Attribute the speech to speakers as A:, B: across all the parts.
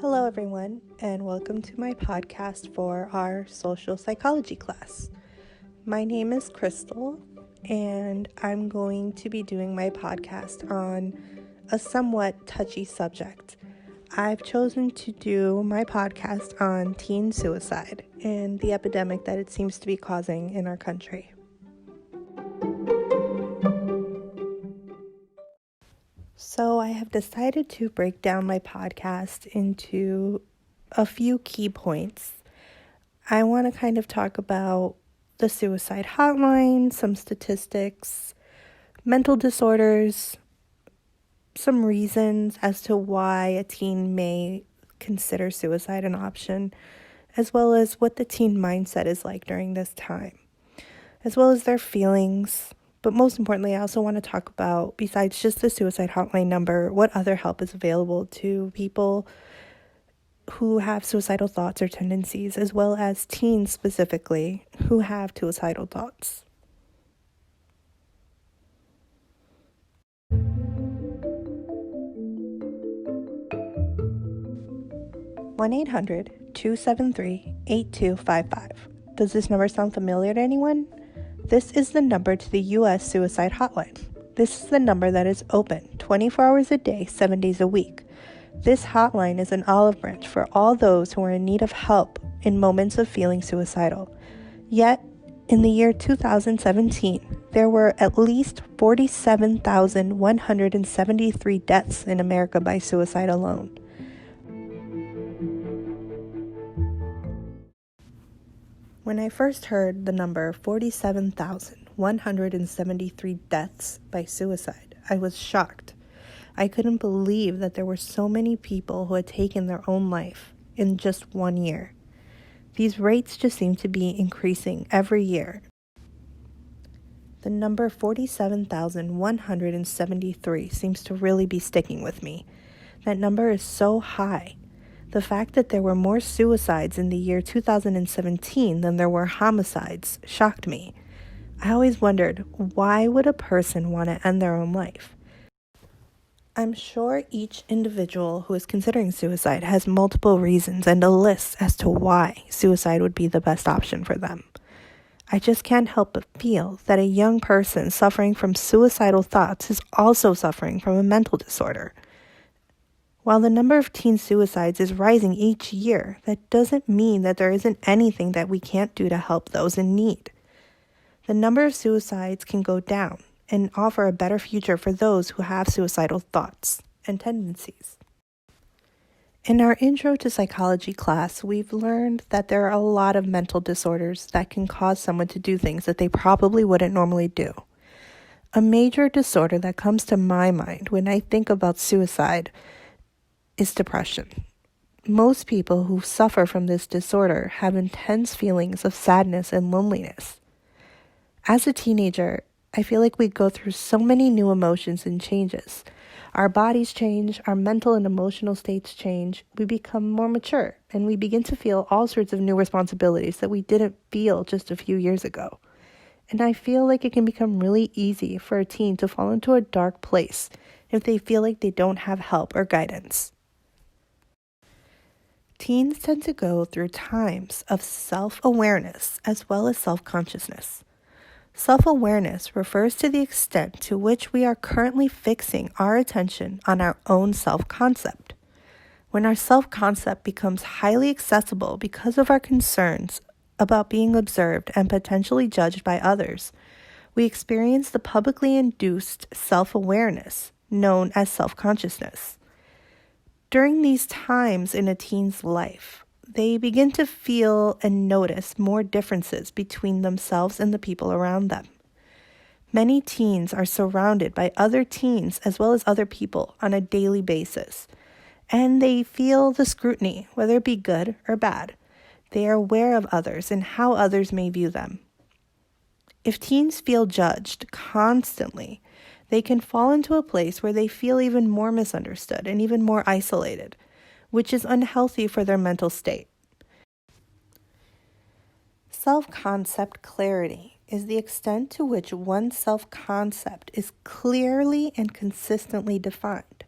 A: Hello, everyone, and welcome to my podcast for our social psychology class. My name is Crystal, and I'm going to be doing my podcast on a somewhat touchy subject. I've chosen to do my podcast on teen suicide and the epidemic that it seems to be causing in our country. So I have decided to break down my podcast into a few key points. I want to kind of talk about the suicide hotline, some statistics, mental disorders, some reasons as to why a teen may consider suicide an option, as well as what the teen mindset is like during this time, as well as their feelings. But most importantly, I also want to talk about, besides just the suicide hotline number, what other help is available to people who have suicidal thoughts or tendencies, as well as teens specifically who have suicidal thoughts. One 1-800-273-8255. Does this number sound familiar to anyone? This is the number to the U.S. suicide hotline. This is the number that is open 24 hours a day, 7 days a week. This hotline is an olive branch for all those who are in need of help in moments of feeling suicidal. Yet, in the year 2017, there were at least 47,173 deaths in America by suicide alone. When I first heard the number 47,173 deaths by suicide, I was shocked. I couldn't believe that there were so many people who had taken their own life in just 1 year. These rates just seem to be increasing every year. The number 47,173 seems to really be sticking with me. That number is so high. The fact that there were more suicides in the year 2017 than there were homicides shocked me. I always wondered, why would a person want to end their own life? I'm sure each individual who is considering suicide has multiple reasons and a list as to why suicide would be the best option for them. I just can't help but feel that a young person suffering from suicidal thoughts is also suffering from a mental disorder. While the number of teen suicides is rising each year, that doesn't mean that there isn't anything that we can't do to help those in need. The number of suicides can go down and offer a better future for those who have suicidal thoughts and tendencies. In our Intro to Psychology class, we've learned that there are a lot of mental disorders that can cause someone to do things that they probably wouldn't normally do. A major disorder that comes to my mind when I think about suicide is depression. Most people who suffer from this disorder have intense feelings of sadness and loneliness. As a teenager, I feel like we go through so many new emotions and changes. Our bodies change, our mental and emotional states change, we become more mature, and we begin to feel all sorts of new responsibilities that we didn't feel just a few years ago. And I feel like it can become really easy for a teen to fall into a dark place if they feel like they don't have help or guidance. Teens tend to go through times of self-awareness as well as self-consciousness. Self-awareness refers to the extent to which we are currently fixing our attention on our own self-concept. When our self-concept becomes highly accessible because of our concerns about being observed and potentially judged by others, we experience the publicly induced self-awareness known as self-consciousness. During these times in a teen's life, they begin to feel and notice more differences between themselves and the people around them. Many teens are surrounded by other teens as well as other people on a daily basis, and they feel the scrutiny, whether it be good or bad. They are aware of others and how others may view them. If teens feel judged constantly, they can fall into a place where they feel even more misunderstood and even more isolated, which is unhealthy for their mental state. Self-concept clarity is the extent to which one's self-concept is clearly and consistently defined.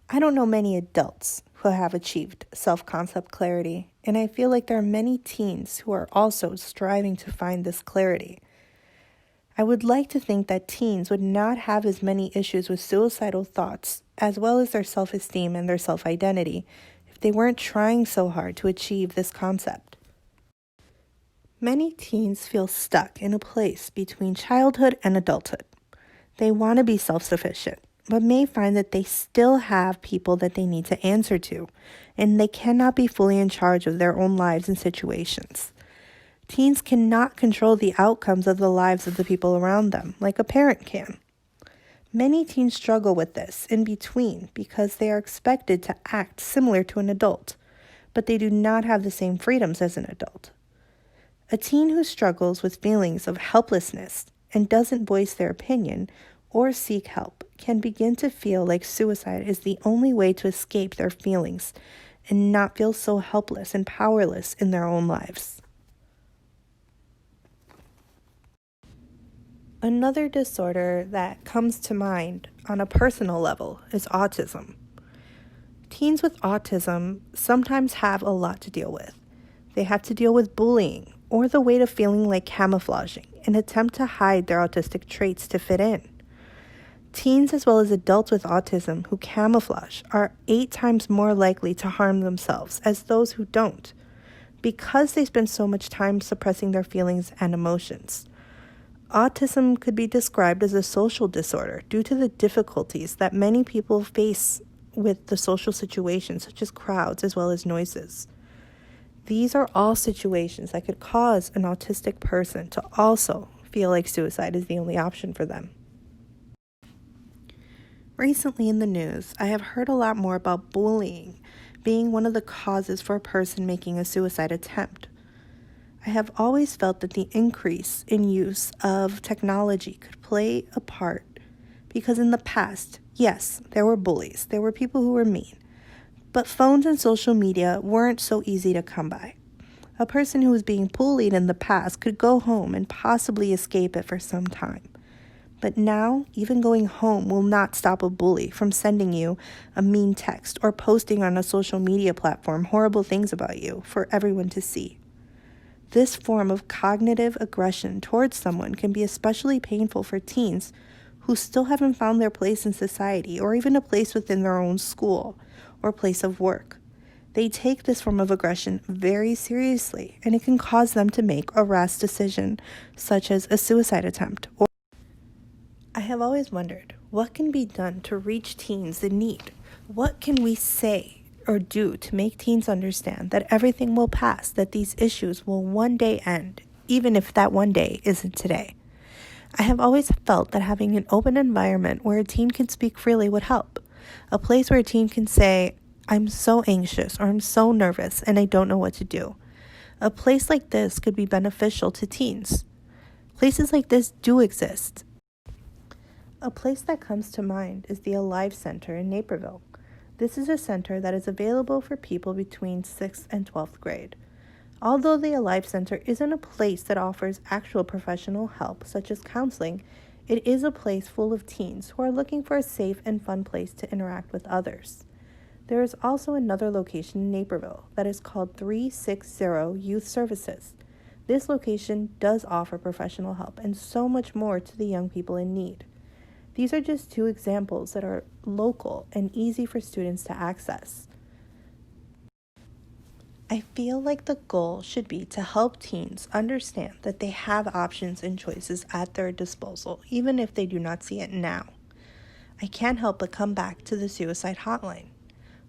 A: I don't know many adults who who have achieved self-concept clarity, and I feel like there are many teens who are also striving to find this clarity. I would like to think that teens would not have as many issues with suicidal thoughts, as well as their self-esteem and their self-identity, if they weren't trying so hard to achieve this concept. Many teens feel stuck in a place between childhood and adulthood. They want to be self-sufficient, but may find that they still have people that they need to answer to, and they cannot be fully in charge of their own lives and situations. Teens cannot control the outcomes of the lives of the people around them, like a parent can. Many teens struggle with this in between because they are expected to act similar to an adult, but they do not have the same freedoms as an adult. A teen who struggles with feelings of helplessness and doesn't voice their opinion or seek help can begin to feel like suicide is the only way to escape their feelings and not feel so helpless and powerless in their own lives. Another disorder that comes to mind on a personal level is autism. Teens with autism sometimes have a lot to deal with. They have to deal with bullying or the weight of feeling like camouflaging, an attempt to hide their autistic traits to fit in. Teens as well as adults with autism who camouflage are 8 times more likely to harm themselves as those who don't, because they spend so much time suppressing their feelings and emotions. Autism could be described as a social disorder due to the difficulties that many people face with the social situations, such as crowds as well as noises. These are all situations that could cause an autistic person to also feel like suicide is the only option for them. Recently in the news, I have heard a lot more about bullying being one of the causes for a person making a suicide attempt. I have always felt that the increase in use of technology could play a part because in the past, yes, there were bullies, there were people who were mean, but phones and social media weren't so easy to come by. A person who was being bullied in the past could go home and possibly escape it for some time. But now, even going home will not stop a bully from sending you a mean text or posting on a social media platform horrible things about you for everyone to see. This form of cognitive aggression towards someone can be especially painful for teens who still haven't found their place in society or even a place within their own school or place of work. They take this form of aggression very seriously, and it can cause them to make a rash decision, such as a suicide attempt. I have always wondered, what can be done to reach teens in need? What can we say or do to make teens understand that everything will pass, that these issues will one day end, even if that one day isn't today? I have always felt that having an open environment where a teen can speak freely would help. A place where a teen can say, I'm so anxious or I'm so nervous and I don't know what to do. A place like this could be beneficial to teens. Places like this do exist. A place that comes to mind is the Alive Center in Naperville. This is a center that is available for people between 6th and 12th grade. Although the Alive Center isn't a place that offers actual professional help, such as counseling, it is a place full of teens who are looking for a safe and fun place to interact with others. There is also another location in Naperville that is called 360 Youth Services. This location does offer professional help and so much more to the young people in need. These are just 2 examples that are local and easy for students to access. I feel like the goal should be to help teens understand that they have options and choices at their disposal, even if they do not see it now. I can't help but come back to the suicide hotline,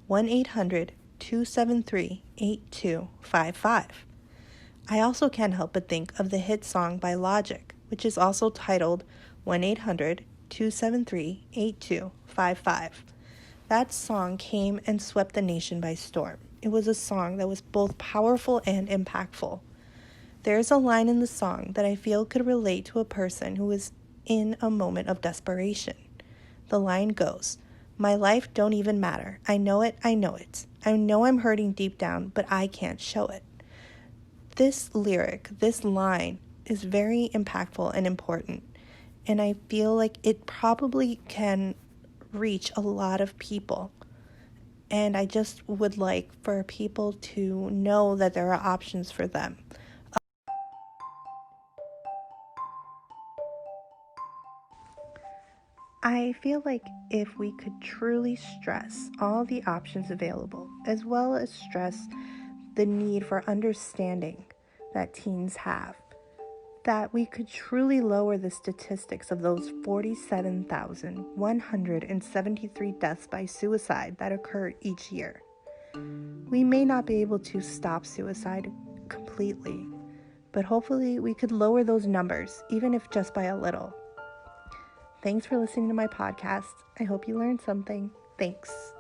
A: 1-800-273-8255. I also can't help but think of the hit song by Logic, which is also titled 1-800-273-8255. That song came and swept the nation by storm. It was a song that was both powerful and impactful. There's a line in the song that I feel could relate to a person who is in a moment of desperation. The line goes, "My life don't even matter. I know it, I know it. I know I'm hurting deep down, but I can't show it." This lyric, this line, is very impactful and important, and I feel like it probably can reach a lot of people. And I just would like for people to know that there are options for them. I feel like if we could truly stress all the options available, as well as stress the need for understanding that teens have, that we could truly lower the statistics of those 47,173 deaths by suicide that occur each year. We may not be able to stop suicide completely, but hopefully we could lower those numbers, even if just by a little. Thanks for listening to my podcast. I hope you learned something. Thanks.